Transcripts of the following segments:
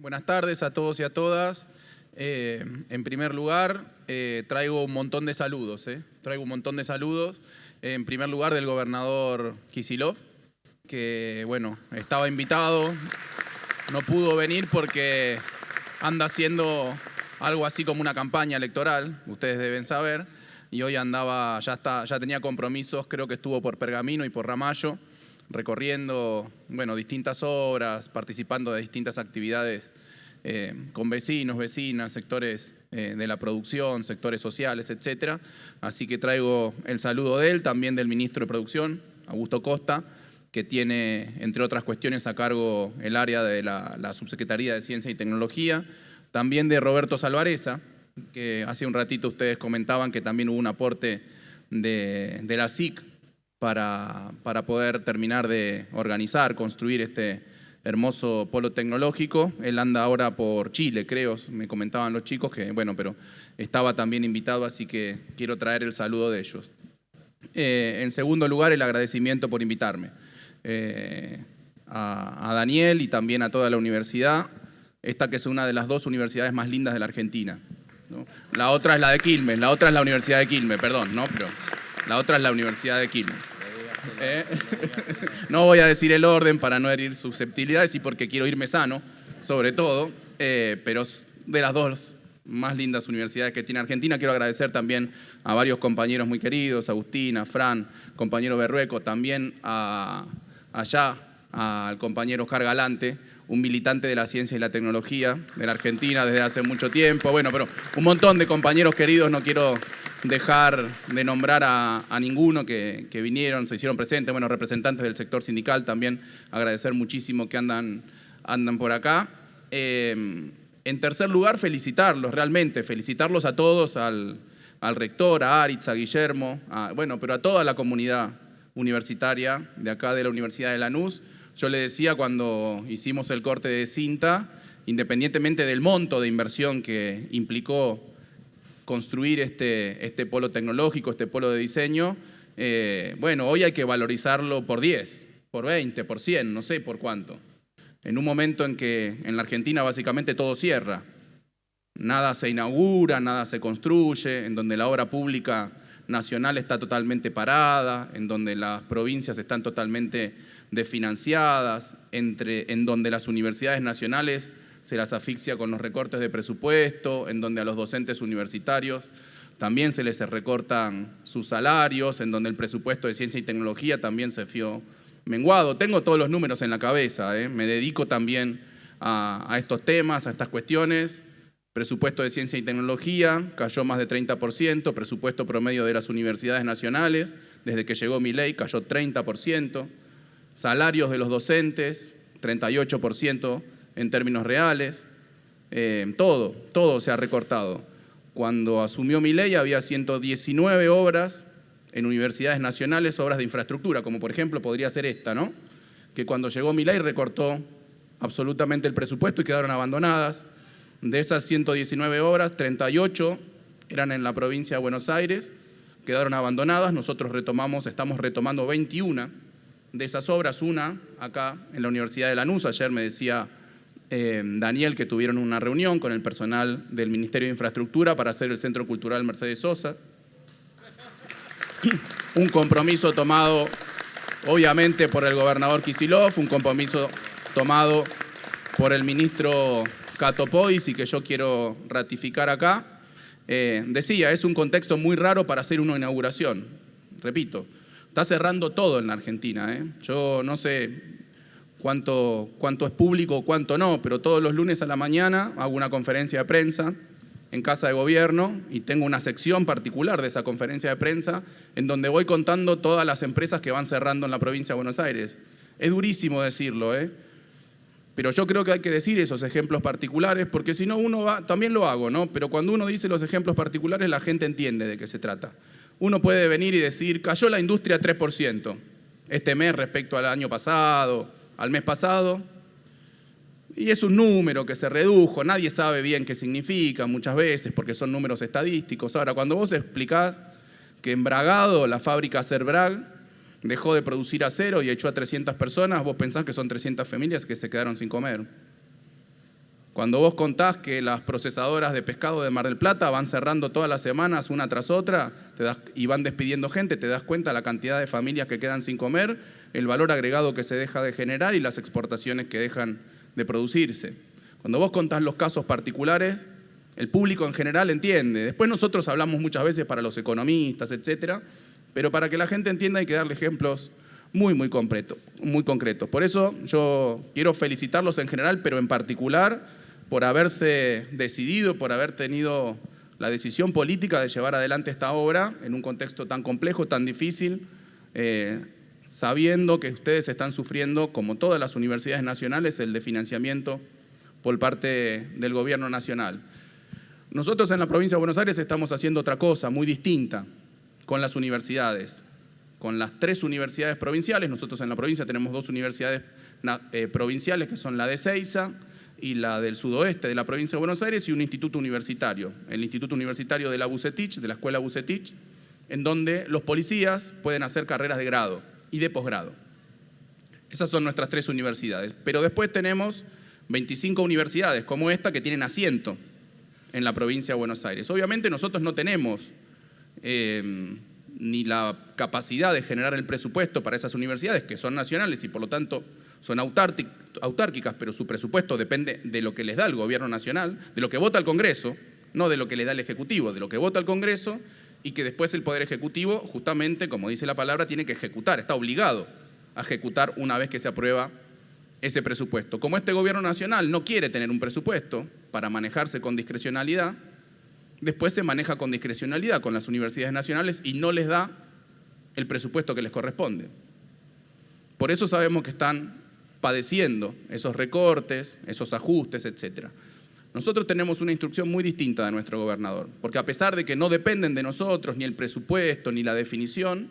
Buenas tardes a todos y a todas. En primer lugar, traigo un montón de saludos. Traigo un montón de saludos. En primer lugar, del gobernador Kicillof, que, bueno, estaba invitado, no pudo venir porque anda haciendo algo así como una campaña electoral, ustedes deben saber, y hoy andaba, ya tenía compromisos, creo que estuvo por Pergamino y por Ramallo, recorriendo, bueno, distintas obras, participando de distintas actividades con vecinos, vecinas, sectores de la producción, sectores sociales, etcétera. Así que traigo el saludo de él, también del ministro de Producción, Augusto Costa, que tiene, entre otras cuestiones, a cargo el área de la Subsecretaría de Ciencia y Tecnología, también de Roberto Salvareza, que hace un ratito ustedes comentaban que también hubo un aporte de la SIC para poder terminar de organizar, construir este hermoso polo tecnológico. Él anda ahora por Chile, creo, me comentaban los chicos, que bueno, pero estaba también invitado, así que quiero traer el saludo de ellos. En segundo lugar, el agradecimiento por invitarme. A Daniel y también a toda la universidad, esta que es una de las dos universidades más lindas de la Argentina, ¿no? La otra es la de Quilmes, la otra es la Universidad de Quilmes, perdón, ¿no? Pero la otra es la Universidad de Quilmes. No voy a decir el orden para no herir susceptibilidades y porque quiero irme sano, sobre todo, pero de las dos más lindas universidades que tiene Argentina. Quiero agradecer también a varios compañeros muy queridos, Agustina, Fran, compañero Berrueco, también allá al compañero Oscar Galante, un militante de la ciencia y la tecnología de la Argentina desde hace mucho tiempo. Bueno, pero un montón de compañeros queridos, no quiero dejar de nombrar a ninguno que vinieron, se hicieron presentes, bueno, representantes del sector sindical también, agradecer muchísimo que andan por acá. En tercer lugar, felicitarlos, realmente, felicitarlos a todos, al rector, a Aritz, a Guillermo, bueno, pero a toda la comunidad universitaria de acá de la Universidad de Lanús. Yo le decía cuando hicimos el corte de cinta, independientemente del monto de inversión que implicó construir este polo tecnológico, este polo de diseño, bueno, hoy hay que valorizarlo por 10, por 20, por 100, no sé por cuánto. En un momento en que en la Argentina básicamente todo cierra, nada se inaugura, nada se construye, en donde la obra pública nacional está totalmente parada, en donde las provincias están totalmente desfinanciadas, en donde las universidades nacionales se las asfixia con los recortes de presupuesto, en donde a los docentes universitarios también se les recortan sus salarios, en donde el presupuesto de ciencia y tecnología también se vio menguado. Tengo todos los números en la cabeza, me dedico también a estos temas, a estas cuestiones. Presupuesto de ciencia y tecnología cayó más de 30%, presupuesto promedio de las universidades nacionales, desde que llegó Milei cayó 30%, salarios de los docentes, 38% en términos reales, todo se ha recortado. Cuando asumió Milei había 119 obras en universidades nacionales, obras de infraestructura, como por ejemplo podría ser esta, ¿no? Que cuando llegó Milei recortó absolutamente el presupuesto y quedaron abandonadas. De esas 119 obras, 38 eran en la provincia de Buenos Aires, quedaron abandonadas. Nosotros estamos retomando 21 de esas obras, una acá en la Universidad de Lanús. Ayer me decía Daniel que tuvieron una reunión con el personal del Ministerio de Infraestructura para hacer el Centro Cultural Mercedes Sosa. Un compromiso tomado obviamente por el gobernador Kicillof, un compromiso tomado por el ministro Cato Pois y que yo quiero ratificar acá. Decía, es un contexto muy raro para hacer una inauguración. Repito, está cerrando todo en la Argentina. Yo no sé cuánto es público o cuánto no, pero todos los lunes a la mañana hago una conferencia de prensa en Casa de Gobierno y tengo una sección particular de esa conferencia de prensa en donde voy contando todas las empresas que van cerrando en la provincia de Buenos Aires. Es durísimo decirlo, pero yo creo que hay que decir esos ejemplos particulares, porque si no uno va, también lo hago, ¿no? Pero cuando uno dice los ejemplos particulares, la gente entiende de qué se trata. Uno puede venir y decir, cayó la industria 3% este mes respecto al año pasado, al mes pasado, y es un número que se redujo, nadie sabe bien qué significa muchas veces, porque son números estadísticos. Ahora, cuando vos explicás que en Bragado, la fábrica Acerbrag, dejó de producir acero y echó a 300 personas, vos pensás que son 300 familias que se quedaron sin comer. Cuando vos contás que las procesadoras de pescado de Mar del Plata van cerrando todas las semanas una tras otra y van despidiendo gente, te das cuenta la cantidad de familias que quedan sin comer, el valor agregado que se deja de generar y las exportaciones que dejan de producirse. Cuando vos contás los casos particulares, el público en general entiende. Después nosotros hablamos muchas veces para los economistas, etcétera, pero para que la gente entienda hay que darle ejemplos muy concretos. Por eso yo quiero felicitarlos en general, pero en particular por haberse decidido, por haber tenido la decisión política de llevar adelante esta obra en un contexto tan complejo, tan difícil, sabiendo que ustedes están sufriendo, como todas las universidades nacionales, el desfinanciamiento por parte del gobierno nacional. Nosotros en la provincia de Buenos Aires estamos haciendo otra cosa muy distinta con las universidades, con las 3 universidades provinciales. Nosotros en la provincia tenemos 2 universidades provinciales, que son la de Ezeiza y la del sudoeste de la provincia de Buenos Aires, y un instituto universitario, el Instituto Universitario de la Bucetich, de la Escuela Bucetich, en donde los policías pueden hacer carreras de grado y de posgrado. Esas son nuestras 3 universidades. Pero después tenemos 25 universidades como esta que tienen asiento en la provincia de Buenos Aires. Obviamente nosotros no tenemos ni la capacidad de generar el presupuesto para esas universidades, que son nacionales y por lo tanto son autárquicas, pero su presupuesto depende de lo que les da el gobierno nacional, de lo que vota el Congreso, no de lo que le da el Ejecutivo, de lo que vota el Congreso, y que después el Poder Ejecutivo, justamente, como dice la palabra, tiene que ejecutar, está obligado a ejecutar una vez que se aprueba ese presupuesto. Como este gobierno nacional no quiere tener un presupuesto para manejarse con discrecionalidad, después se maneja con discrecionalidad con las universidades nacionales y no les da el presupuesto que les corresponde. Por eso sabemos que están padeciendo esos recortes, esos ajustes, etc. Nosotros tenemos una instrucción muy distinta de nuestro gobernador, porque a pesar de que no dependen de nosotros ni el presupuesto ni la definición,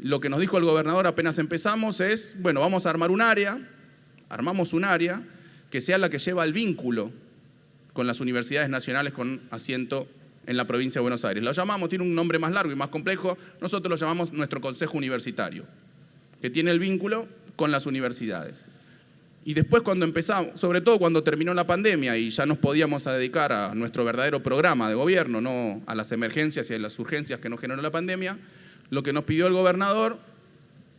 lo que nos dijo el gobernador apenas empezamos es, bueno, vamos a armar un área, armamos un área que sea la que lleva el vínculo con las universidades nacionales con asiento en la provincia de Buenos Aires. Lo llamamos, tiene un nombre más largo y más complejo, nosotros lo llamamos nuestro Consejo Universitario, que tiene el vínculo con las universidades. Y después cuando empezamos, sobre todo cuando terminó la pandemia y ya nos podíamos dedicar a nuestro verdadero programa de gobierno, no a las emergencias y a las urgencias que nos generó la pandemia, lo que nos pidió el gobernador,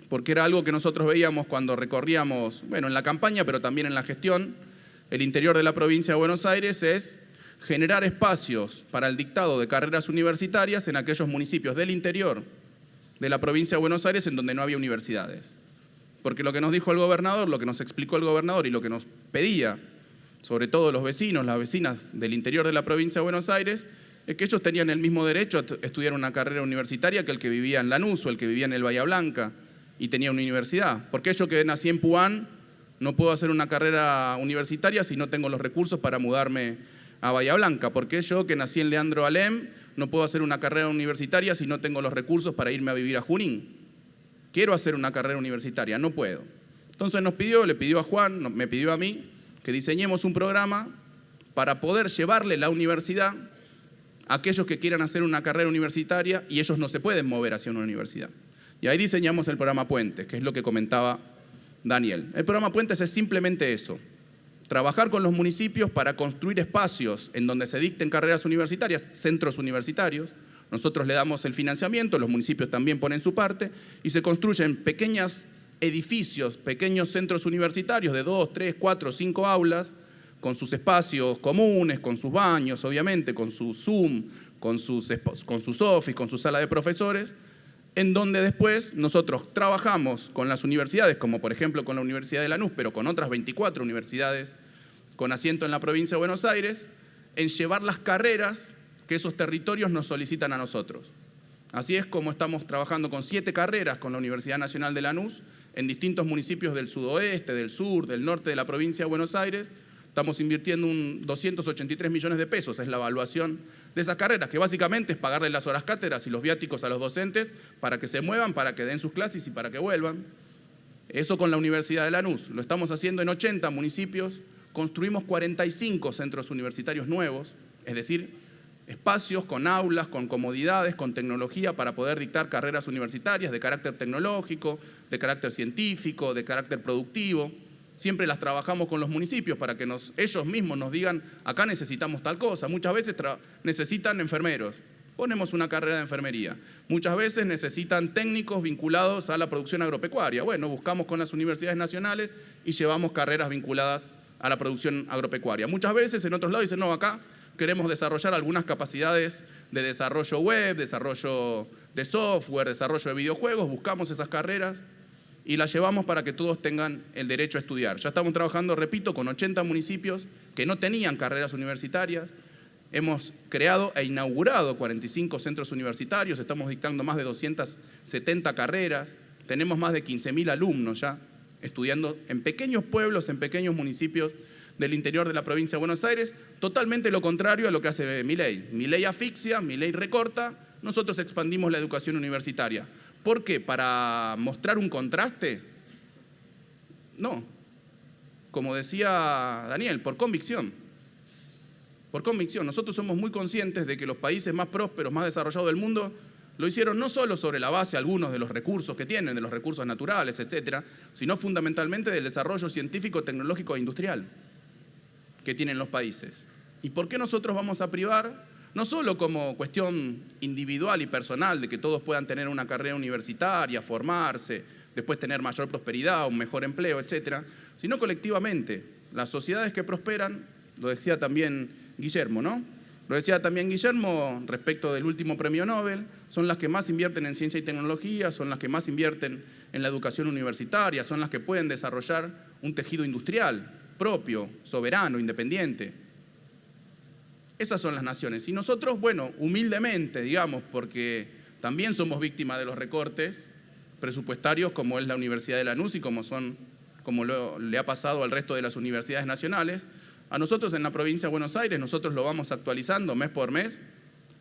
porque era algo que nosotros veíamos cuando recorríamos, bueno, en la campaña, pero también en la gestión, el interior de la provincia de Buenos Aires, es generar espacios para el dictado de carreras universitarias en aquellos municipios del interior de la provincia de Buenos Aires en donde no había universidades. Porque lo que nos dijo el gobernador, lo que nos explicó el gobernador y lo que nos pedía, sobre todo los vecinos, las vecinas del interior de la provincia de Buenos Aires, es que ellos tenían el mismo derecho a estudiar una carrera universitaria que el que vivía en Lanús o el que vivía en el Bahía Blanca y tenía una universidad. Porque yo que nací en Puan no puedo hacer una carrera universitaria si no tengo los recursos para mudarme a Bahía Blanca. Porque yo que nací en Leandro Alem no puedo hacer una carrera universitaria si no tengo los recursos para irme a vivir a Junín. Quiero hacer una carrera universitaria, no puedo. Entonces le pidió a Juan, me pidió a mí, que diseñemos un programa para poder llevarle la universidad a aquellos que quieran hacer una carrera universitaria y ellos no se pueden mover hacia una universidad. Y ahí diseñamos el programa Puentes, que es lo que comentaba Daniel. El programa Puentes es simplemente eso, trabajar con los municipios para construir espacios en donde se dicten carreras universitarias, centros universitarios. Nosotros le damos el financiamiento, los municipios también ponen su parte y se construyen pequeños edificios, pequeños centros universitarios de 2, 3, 4, 5 aulas, con sus espacios comunes, con sus baños, obviamente, con su Zoom, con sus office, con su sala de profesores, en donde después nosotros trabajamos con las universidades, como por ejemplo con la Universidad de Lanús, pero con otras 24 universidades con asiento en la provincia de Buenos Aires, en llevar las carreras que esos territorios nos solicitan a nosotros. Así es como estamos trabajando con 7 carreras con la Universidad Nacional de Lanús en distintos municipios del sudoeste, del sur, del norte de la provincia de Buenos Aires. Estamos invirtiendo 283 millones de pesos, es la evaluación de esas carreras, que básicamente es pagarle las horas cátedras y los viáticos a los docentes para que se muevan, para que den sus clases y para que vuelvan. Eso con la Universidad de Lanús. Lo estamos haciendo en 80 municipios, construimos 45 centros universitarios nuevos, es decir, espacios con aulas, con comodidades, con tecnología para poder dictar carreras universitarias de carácter tecnológico, de carácter científico, de carácter productivo. siempre las trabajamos con los municipios para que ellos mismos nos digan, acá necesitamos tal cosa. Muchas veces necesitan enfermeros, ponemos una carrera de enfermería. Muchas veces necesitan técnicos vinculados a la producción agropecuaria. Bueno, buscamos con las universidades nacionales y llevamos carreras vinculadas a la producción agropecuaria. Muchas veces en otros lados dicen, no, acá queremos desarrollar algunas capacidades de desarrollo web, desarrollo de software, desarrollo de videojuegos, buscamos esas carreras y las llevamos para que todos tengan el derecho a estudiar. Ya estamos trabajando, repito, con 80 municipios que no tenían carreras universitarias. Hemos creado e inaugurado 45 centros universitarios, estamos dictando más de 270 carreras, tenemos más de 15.000 alumnos ya estudiando en pequeños pueblos, en pequeños municipios del interior de la provincia de Buenos Aires, totalmente lo contrario a lo que hace Milei. Milei asfixia, Milei recorta, nosotros expandimos la educación universitaria. ¿Por qué? ¿Para mostrar un contraste? No. Como decía Daniel, por convicción. Por convicción. Nosotros somos muy conscientes de que los países más prósperos, más desarrollados del mundo, lo hicieron no solo sobre la base algunos de los recursos que tienen, de los recursos naturales, etcétera, sino fundamentalmente del desarrollo científico, tecnológico e industrial que tienen los países. ¿Y por qué nosotros vamos a privar? No solo como cuestión individual y personal de que todos puedan tener una carrera universitaria, formarse, después tener mayor prosperidad, un mejor empleo, etcétera, sino colectivamente. Las sociedades que prosperan, lo decía también Guillermo, ¿no? Lo decía también Guillermo respecto del último premio Nobel, son las que más invierten en ciencia y tecnología, son las que más invierten en la educación universitaria, son las que pueden desarrollar un tejido industrial propio, soberano, independiente. Esas son las naciones. Y nosotros, bueno, humildemente, digamos, porque también somos víctimas de los recortes presupuestarios, como es la Universidad de Lanús y como le ha pasado al resto de las universidades nacionales, a nosotros en la provincia de Buenos Aires, nosotros lo vamos actualizando mes por mes,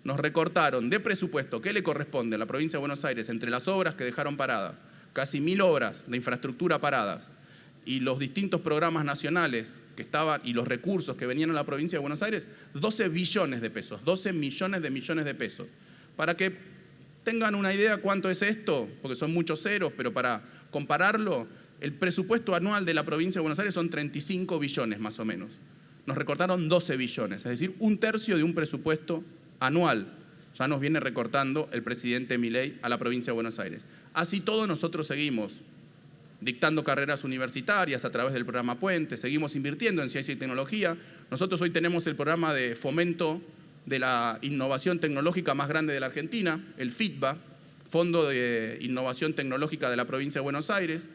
nos recortaron de presupuesto que le corresponde a la provincia de Buenos Aires entre las obras que dejaron paradas, casi 1.000 obras de infraestructura paradas, y los distintos programas nacionales que estaban y los recursos que venían a la provincia de Buenos Aires, 12 billones de pesos, 12 millones de pesos. Para que tengan una idea cuánto es esto, porque son muchos ceros, pero para compararlo, el presupuesto anual de la provincia de Buenos Aires son 35 billones más o menos. Nos recortaron 12 billones, es decir, 1/3 de un presupuesto anual. Ya nos viene recortando el presidente Milei a la provincia de Buenos Aires. Así todo nosotros seguimos dictando carreras universitarias a través del programa Puente, seguimos invirtiendo en ciencia y tecnología. Nosotros hoy tenemos el programa de fomento de la innovación tecnológica más grande de la Argentina, el FITBA, Fondo de Innovación Tecnológica de la provincia de Buenos Aires,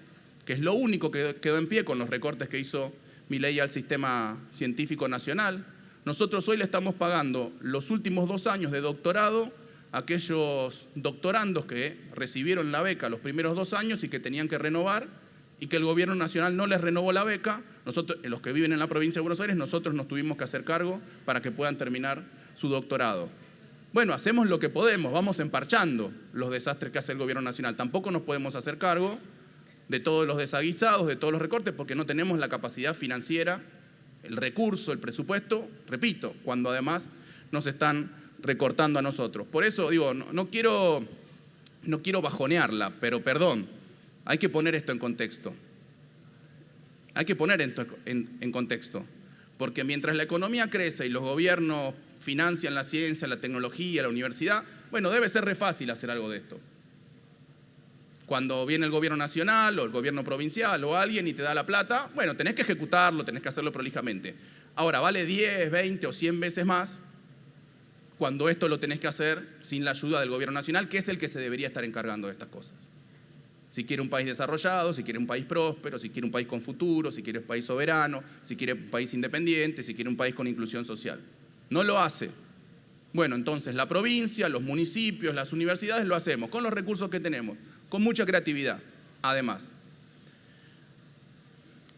que es lo único que quedó en pie con los recortes que hizo Milei al sistema científico nacional. Nosotros hoy le estamos pagando los últimos 2 años de doctorado a aquellos doctorandos que recibieron la beca los primeros 2 años y que tenían que renovar y que el gobierno nacional no les renovó la beca. Nosotros, los que viven en la provincia de Buenos Aires, nosotros nos tuvimos que hacer cargo para que puedan terminar su doctorado. Bueno, hacemos lo que podemos, vamos emparchando los desastres que hace el gobierno nacional. Tampoco nos podemos hacer cargo de todos los desaguisados, de todos los recortes, porque no tenemos la capacidad financiera, el recurso, el presupuesto, repito, cuando además nos están recortando a nosotros. Por eso digo, no quiero bajonearla, pero perdón, hay que poner esto en contexto. Hay que poner esto en contexto, porque mientras la economía crece y los gobiernos financian la ciencia, la tecnología, la universidad, bueno, debe ser re fácil hacer algo de esto. Cuando viene el gobierno nacional o el gobierno provincial o alguien y te da la plata, bueno, tenés que ejecutarlo, tenés que hacerlo prolijamente. Ahora, vale 10, 20 o 100 veces más cuando esto lo tenés que hacer sin la ayuda del gobierno nacional, que es el que se debería estar encargando de estas cosas. Si quiere un país desarrollado, si quiere un país próspero, si quiere un país con futuro, si quiere un país soberano, si quiere un país independiente, si quiere un país con inclusión social. No lo hace. Bueno, entonces la provincia, los municipios, las universidades lo hacemos con los recursos que tenemos, con mucha creatividad, además.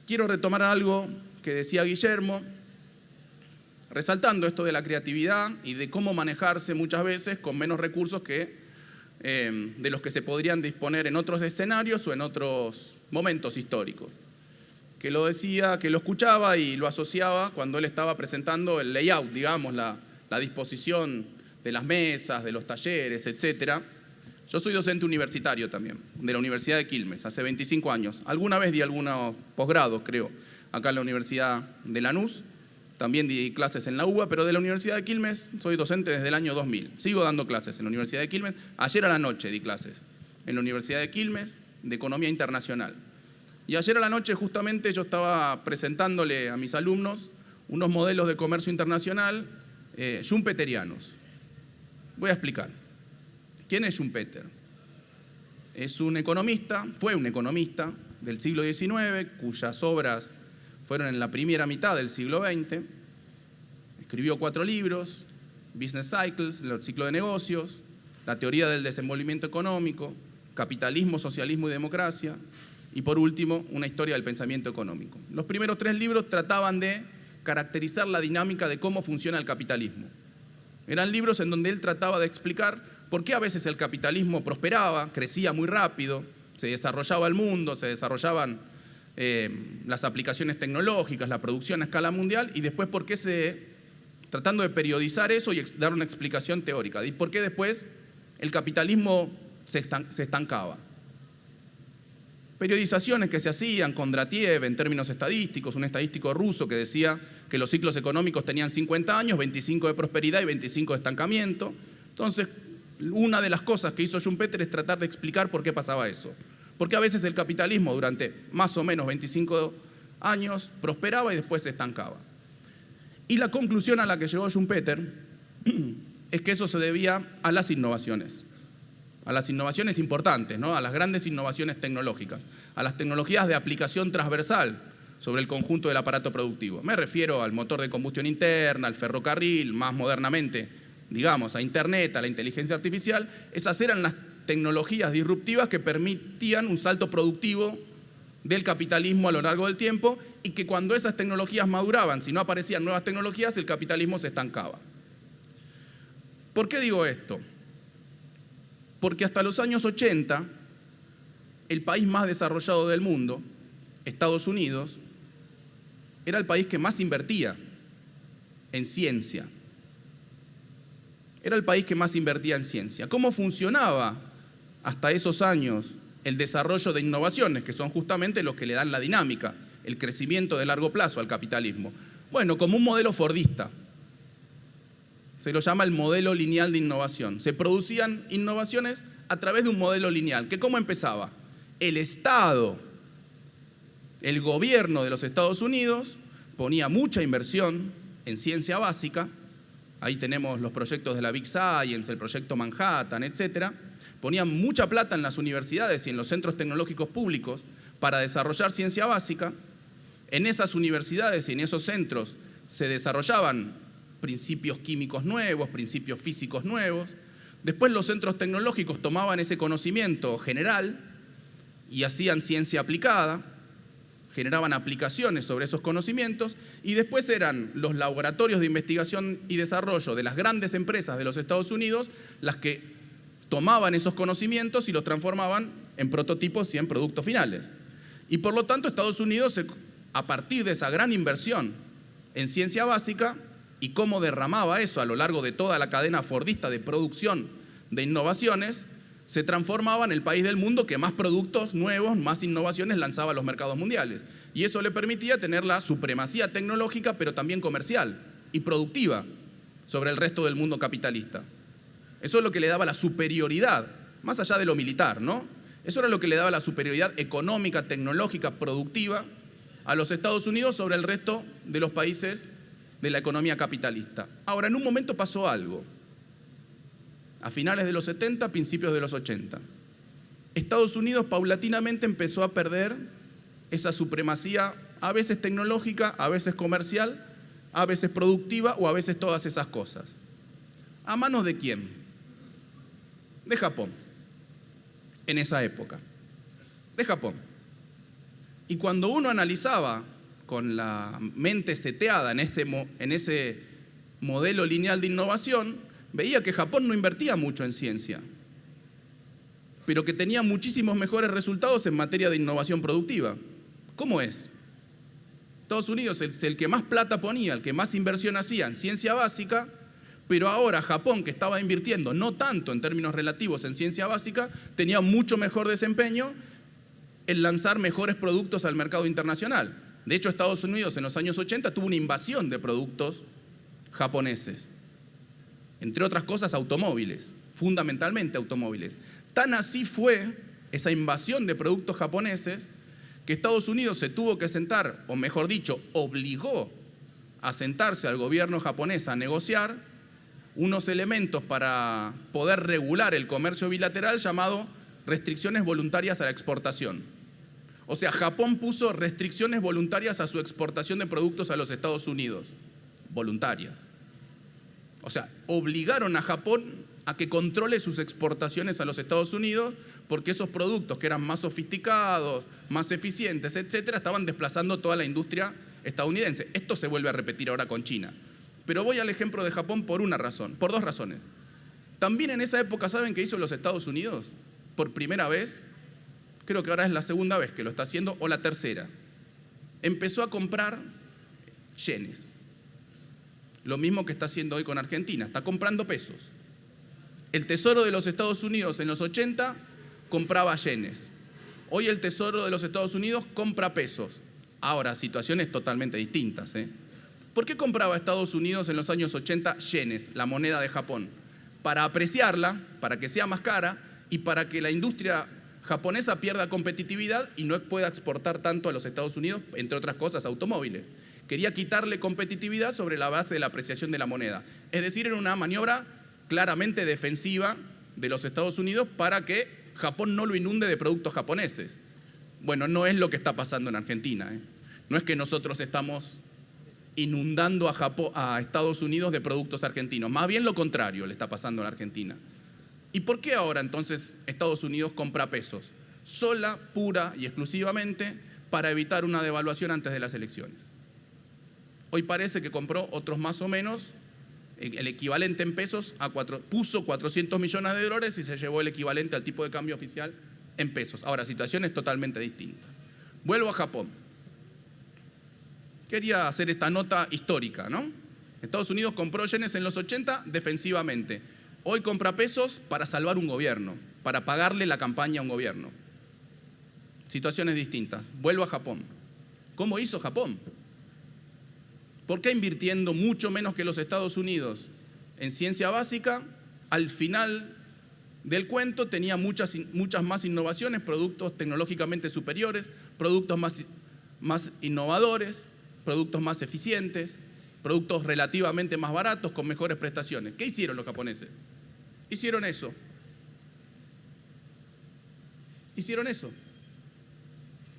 Quiero retomar algo que decía Guillermo, resaltando esto de la creatividad y de cómo manejarse muchas veces con menos recursos que de los que se podrían disponer en otros escenarios o en otros momentos históricos. Que lo decía, que lo escuchaba y lo asociaba cuando él estaba presentando el layout, digamos, la disposición de las mesas, de los talleres, etcétera. Yo soy docente universitario también, de la Universidad de Quilmes, hace 25 años. Alguna vez di algunos posgrados, creo, acá en la Universidad de Lanús. También di clases en la UBA, pero de la Universidad de Quilmes soy docente desde el año 2000. Sigo dando clases en la Universidad de Quilmes. Ayer a la noche di clases en la Universidad de Quilmes de Economía Internacional. Y ayer a la noche justamente yo estaba presentándole a mis alumnos unos modelos de comercio internacional schumpeterianos. Voy a explicar. ¿Quién es Schumpeter? Es un economista, fue un economista del siglo XIX, cuyas obras fueron en la primera mitad del siglo XX. Escribió 4 libros: Business Cycles, el ciclo de negocios, La teoría del desenvolvimiento económico, Capitalismo, socialismo y democracia, y por último, Una historia del pensamiento económico. Los primeros 3 libros trataban de caracterizar la dinámica de cómo funciona el capitalismo. Eran libros en donde él trataba de explicar por qué a veces el capitalismo prosperaba, crecía muy rápido, se desarrollaba el mundo, se desarrollaban las aplicaciones tecnológicas, la producción a escala mundial, y después por qué tratando de periodizar eso y dar una explicación teórica, y por qué después el capitalismo se estancaba. Periodizaciones que se hacían, Kondratiev en términos estadísticos, un estadístico ruso que decía que los ciclos económicos tenían 50 años, 25 de prosperidad y 25 de estancamiento. Entonces, una de las cosas que hizo Schumpeter es tratar de explicar por qué pasaba eso. Porque a veces el capitalismo durante más o menos 25 años prosperaba y después se estancaba. Y la conclusión a la que llegó Schumpeter es que eso se debía a las innovaciones importantes, ¿no? A las grandes innovaciones tecnológicas, a las tecnologías de aplicación transversal sobre el conjunto del aparato productivo. Me refiero al motor de combustión interna, al ferrocarril, más modernamente, digamos, a Internet, a la inteligencia artificial. Esas eran las tecnologías disruptivas que permitían un salto productivo del capitalismo a lo largo del tiempo, y que cuando esas tecnologías maduraban, si no aparecían nuevas tecnologías, el capitalismo se estancaba. ¿Por qué digo esto? Porque hasta los años 80, el país más desarrollado del mundo, Estados Unidos, era el país que más invertía en ciencia. Era el país que más invertía en ciencia. ¿Cómo funcionaba hasta esos años el desarrollo de innovaciones, que son justamente los que le dan la dinámica, el crecimiento de largo plazo al capitalismo? Bueno, como un modelo fordista. Se lo llama el modelo lineal de innovación. Se producían innovaciones a través de un modelo lineal. ¿Que cómo empezaba? El Estado, el gobierno de los Estados Unidos, ponía mucha inversión en ciencia básica. Ahí tenemos los proyectos de la Big Science, el proyecto Manhattan, etc. Ponían mucha plata en las universidades y en los centros tecnológicos públicos para desarrollar ciencia básica. En esas universidades y en esos centros se desarrollaban principios químicos nuevos, principios físicos nuevos. Después los centros tecnológicos tomaban ese conocimiento general y hacían ciencia aplicada, generaban aplicaciones sobre esos conocimientos, y después eran los laboratorios de investigación y desarrollo de las grandes empresas de los Estados Unidos las que tomaban esos conocimientos y los transformaban en prototipos y en productos finales. Y por lo tanto Estados Unidos, a partir de esa gran inversión en ciencia básica y cómo derramaba eso a lo largo de toda la cadena fordista de producción de innovaciones, se transformaba en el país del mundo que más productos nuevos, más innovaciones lanzaba a los mercados mundiales. Y eso le permitía tener la supremacía tecnológica, pero también comercial y productiva sobre el resto del mundo capitalista. Eso es lo que le daba la superioridad, más allá de lo militar, ¿no? Eso era lo que le daba la superioridad económica, tecnológica, productiva a los Estados Unidos sobre el resto de los países de la economía capitalista. Ahora, en un momento pasó algo. A finales de los 70, principios de los 80. Estados Unidos paulatinamente empezó a perder esa supremacía, a veces tecnológica, a veces comercial, a veces productiva o a veces todas esas cosas. ¿A manos de quién? De Japón, en esa época. De Japón. Y cuando uno analizaba con la mente seteada en ese modelo lineal de innovación, veía que Japón no invertía mucho en ciencia, pero que tenía muchísimos mejores resultados en materia de innovación productiva. ¿Cómo es? Estados Unidos es el que más plata ponía, el que más inversión hacía en ciencia básica, Pero ahora Japón, que estaba invirtiendo no tanto en términos relativos en ciencia básica, tenía mucho mejor desempeño en lanzar mejores productos al mercado internacional. De hecho, Estados Unidos en los años 80 tuvo una invasión de productos japoneses. Entre otras cosas, automóviles, fundamentalmente automóviles. Tan así fue esa invasión de productos japoneses que Estados Unidos se tuvo que sentar, o mejor dicho, obligó a sentarse al gobierno japonés a negociar unos elementos para poder regular el comercio bilateral llamado restricciones voluntarias a la exportación. O sea, Japón puso restricciones voluntarias a su exportación de productos a los Estados Unidos. Voluntarias. O sea, obligaron a Japón a que controle sus exportaciones a los Estados Unidos porque esos productos que eran más sofisticados, más eficientes, etcétera, estaban desplazando toda la industria estadounidense. Esto se vuelve a repetir ahora con China. Pero voy al ejemplo de Japón por una razón, por dos razones. También en esa época, ¿saben qué hizo los Estados Unidos? Por primera vez, creo que ahora es la segunda vez que lo está haciendo, o la tercera. Empezó a comprar yenes. Lo mismo que está haciendo hoy con Argentina, está comprando pesos. El Tesoro de los Estados Unidos en los 80 compraba yenes. Hoy el Tesoro de los Estados Unidos compra pesos. Ahora, situaciones totalmente distintas, ¿eh? ¿Por qué compraba Estados Unidos en los años 80 yenes, la moneda de Japón? Para apreciarla, para que sea más cara y para que la industria japonesa pierda competitividad y no pueda exportar tanto a los Estados Unidos, entre otras cosas, automóviles. Quería quitarle competitividad sobre la base de la apreciación de la moneda. Es decir, era una maniobra claramente defensiva de los Estados Unidos para que Japón no lo inunde de productos japoneses. Bueno, no es lo que está pasando en Argentina, ¿eh? No es que nosotros estamos inundando a Estados Unidos de productos argentinos. Más bien lo contrario le está pasando en Argentina. ¿Y por qué ahora entonces Estados Unidos compra pesos? Sola, pura y exclusivamente para evitar una devaluación antes de las elecciones. Hoy parece que compró otros más o menos, el equivalente en pesos, puso 400 millones de dólares y se llevó el equivalente al tipo de cambio oficial en pesos. Ahora, situación es totalmente distinta. Vuelvo a Japón. Quería hacer esta nota histórica, ¿no? Estados Unidos compró yenes en los 80 defensivamente. Hoy compra pesos para salvar un gobierno, para pagarle la campaña a un gobierno. Situaciones distintas. Vuelvo a Japón. ¿Cómo hizo Japón? ¿Por qué invirtiendo mucho menos que los Estados Unidos en ciencia básica, al final del cuento tenía muchas más innovaciones, productos tecnológicamente superiores, productos más innovadores, productos más eficientes, productos relativamente más baratos, con mejores prestaciones? ¿Qué hicieron los japoneses? Hicieron eso. Hicieron eso.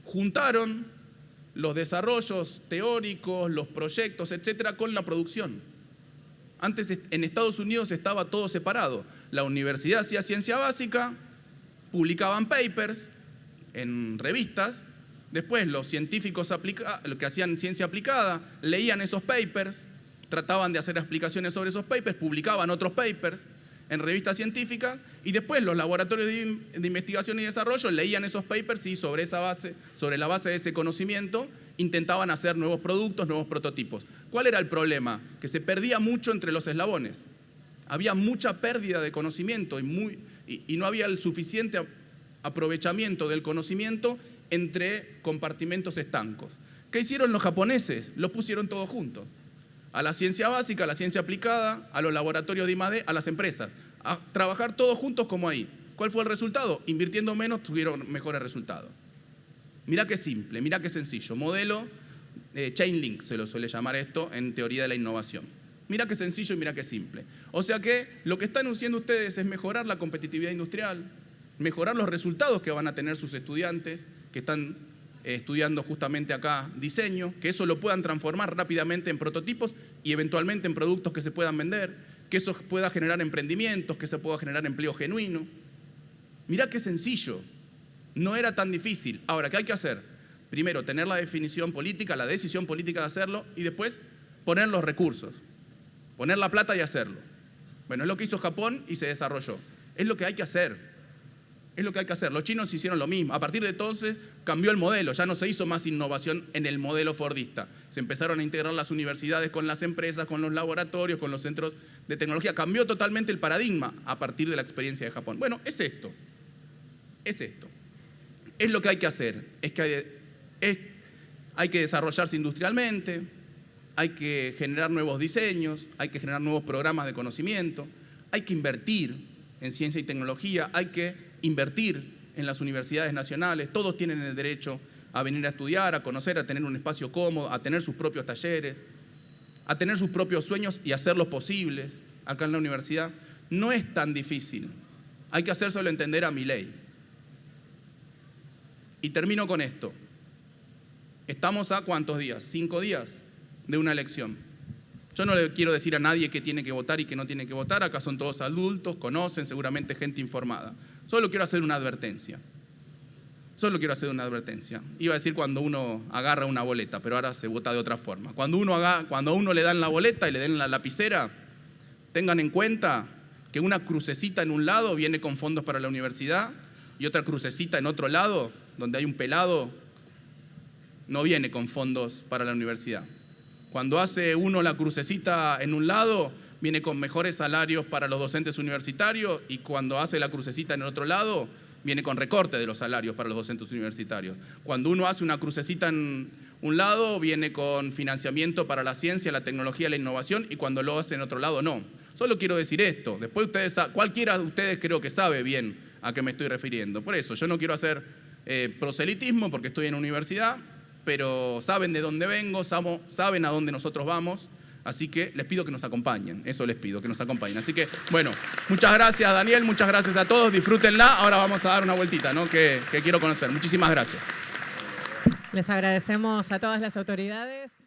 Juntaron los desarrollos teóricos, los proyectos, etcétera, con la producción. Antes en Estados Unidos estaba todo separado. La universidad hacía ciencia básica, publicaban papers en revistas, después los científicos que hacían ciencia aplicada leían esos papers, trataban de hacer explicaciones sobre esos papers, publicaban otros papers en revistas científicas y después los laboratorios de investigación y desarrollo leían esos papers y sobre la base de ese conocimiento intentaban hacer nuevos productos, nuevos prototipos. ¿Cuál era el problema? Que se perdía mucho entre los eslabones. Había mucha pérdida de conocimiento y no había el suficiente aprovechamiento del conocimiento entre compartimentos estancos. ¿Qué hicieron los japoneses? Lo pusieron todo junto. A la ciencia básica, a la ciencia aplicada, a los laboratorios de I+D, a las empresas. A trabajar todos juntos como ahí. ¿Cuál fue el resultado? Invirtiendo menos tuvieron mejores resultados. Mirá qué simple, mirá qué sencillo. Modelo Chain Link se lo suele llamar esto en teoría de la innovación. Mirá qué sencillo y mirá qué simple. O sea que lo que están haciendo ustedes es mejorar la competitividad industrial, mejorar los resultados que van a tener sus estudiantes que están estudiando justamente acá diseño, que eso lo puedan transformar rápidamente en prototipos y eventualmente en productos que se puedan vender, que eso pueda generar emprendimientos, que se pueda generar empleo genuino. Mirá qué sencillo, no era tan difícil. Ahora, ¿qué hay que hacer? Primero, tener la definición política, la decisión política de hacerlo y después poner los recursos, poner la plata y hacerlo. Bueno, es lo que hizo Japón y se desarrolló. Es lo que hay que hacer. Es lo que hay que hacer. Los chinos hicieron lo mismo. A partir de entonces cambió el modelo. Ya no se hizo más innovación en el modelo fordista. Se empezaron a integrar las universidades con las empresas, con los laboratorios, con los centros de tecnología. Cambió totalmente el paradigma a partir de la experiencia de Japón. Bueno, es esto. Es esto. Es lo que hay que hacer. Hay que desarrollarse industrialmente, hay que generar nuevos diseños, hay que generar nuevos programas de conocimiento, hay que invertir en ciencia y tecnología, hay que invertir en las universidades nacionales. Todos tienen el derecho a venir a estudiar, a conocer, a tener un espacio cómodo, a tener sus propios talleres, a tener sus propios sueños y hacerlos posibles acá en la universidad. No es tan difícil. Hay que hacérselo entender a Milei. Y termino con esto. Estamos a ¿cuántos días? 5 días de una elección. Yo no le quiero decir a nadie que tiene que votar y que no tiene que votar. Acá son todos adultos, conocen, seguramente gente informada. Solo quiero hacer una advertencia. Iba a decir cuando uno agarra una boleta, pero ahora se vota de otra forma. Cuando a uno le dan la boleta y le den la lapicera, tengan en cuenta que una crucecita en un lado viene con fondos para la universidad y otra crucecita en otro lado, donde hay un pelado, no viene con fondos para la universidad. Cuando hace uno la crucecita en un lado, viene con mejores salarios para los docentes universitarios, y cuando hace la crucecita en el otro lado, viene con recorte de los salarios para los docentes universitarios. Cuando uno hace una crucecita en un lado, viene con financiamiento para la ciencia, la tecnología, la innovación, y cuando lo hace en otro lado, no. Solo quiero decir esto. Después cualquiera de ustedes creo que sabe bien a qué me estoy refiriendo. Por eso, yo no quiero hacer proselitismo porque estoy en universidad, pero saben de dónde vengo, saben a dónde nosotros vamos, así que les pido que nos acompañen, eso les pido, que nos acompañen. Así que, bueno, muchas gracias Daniel, muchas gracias a todos, disfrútenla, ahora vamos a dar una vueltita, ¿no? que quiero conocer. Muchísimas gracias. Les agradecemos a todas las autoridades.